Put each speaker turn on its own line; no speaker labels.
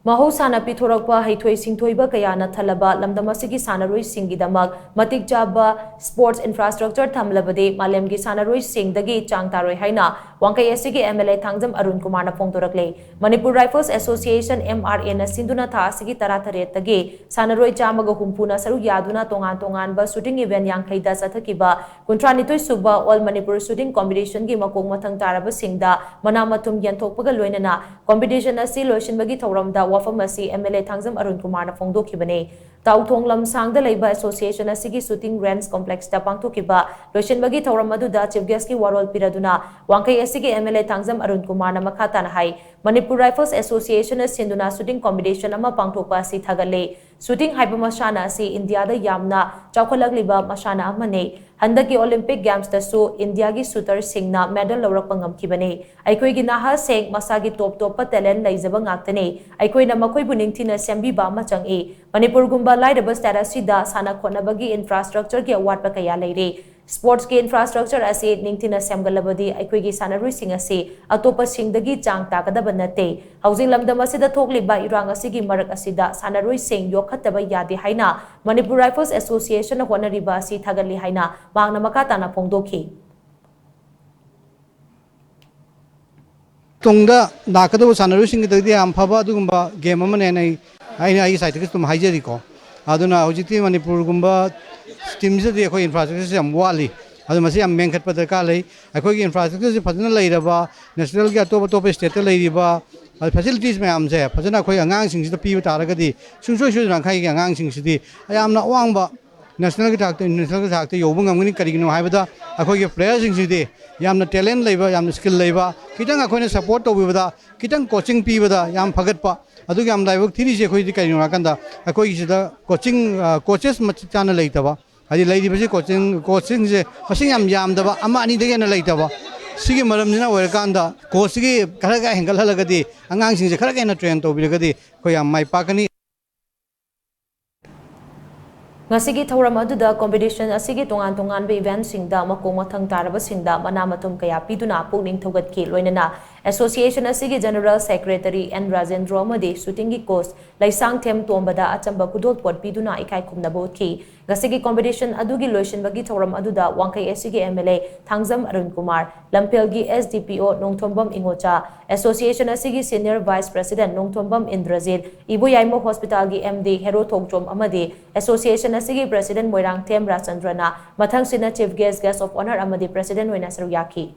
Mahoushana pithorakpa heithoi-shingthoiba kayana thallaba lamdam asigi Sanaroi Singi damak Matik Chaba sports infrastructure Thamlabadi Malem gi Sanaroi Singdagi Chang Taroi haina Wangkhei AC MLA Thangjam Arunkumar na phongdorakli Manipur Rifles Association MRA na sinduna tha asigi taratharet tagi Sanaroi chamaga humpuna saru yaduna tongan ba shooting event Wangkhei da sathakiba kuntranitoi suba all Manipur shooting competition gi makong mathang taraba singda manamatum yanthokpaga loinana competition asi loisinbagi thauramda wafamasi MLA Thangjam Arunkumar na phongdokhibane Tauthong lamsang da leiba association asigi shooting range complex da pangthokiba loisinbagi thauram aduda chief guest ki warol piraduna Wangkhei AC MLA Thangjam Arunkumar na makhata na hai Manipur Rifles Association sinduna shooting competition ama pangthokpa si thagale shooting haiba Mahoushana si India da yamna chawkhalagliba Mahoushana amane handaki Olympic Games da su India gi shooter singna medal lawrakpa ngamkhibane aikoi gi naha seng masagi top talent leijaba ngaktane aikoi na makoi buningthina sembiba ma changi Manipur gumba laidaba status sida sana khonabagi infrastructure gi award pa kaya leire sports ke infrastructure ase ningthina semgalabadi aikoi gi Sanaroi sing ase atopa singdagi chang takadaba nate housing lamdam asida thokliba irang asigi marak asida Sanaroi sing yokhataba yade haina Manipur Rifles Association na honariba asi thagali haina mangna makata na phongdokhi
Tongda nakado Sanaroi sing gidi amphaba dugumba game amane nai ai site ke tum haijeri ko aduna hojiti Manipur gumba team se de khoi infrastructure se am wali adu masi am mengkhat pa darka lei akhoi gi infrastructure se phajana leiraba national ga top state leiriba facilities me am se phajana khoi angang sing se pi taragadi sungsoi su rang khai gi angang sing se di ayamna wangba national ga thakte yobung amgani karigino haibada akhoi gi players sing se di yamna talent leiba yamna skill leiba kitang akhoi na support to bida kitang coaching pi bida yam phagatpa adu yam laibok thiri je khoi di karino rakanda akhoi gi sida coaching coaches machana leitaba adi leiribase coaching je masing yam daba ama ani dege na leitaba sigi maramjina oirkanda coach gi kharaga hengal halagadi angang sing je kharaga na train to biragadi khoi yam mai pakani
Ngasigi thauram aduda competition asigi tongan be event singda makong mathang taraba singda manamatum kaya piduna pukning thogatki loinana association asigi general secretary N Rajendra amadi shooting gi coach laisang them tombada achamba kudol pot piduna ikai khumna botki ngasigi competition adugi loisinbagi thauram aduda Wangkhei AC MLA Thangjam Arunkumar Lampel gi SDPO Nongthombam Ingocha association asigi senior vice president Nongthombam Indrajit Iboyaimo hospital gi MD Hero Thongchom amadi association asigi president Moirang Them Rachandrana mathang sina chief guest of honor amadi president Oina Saruyaki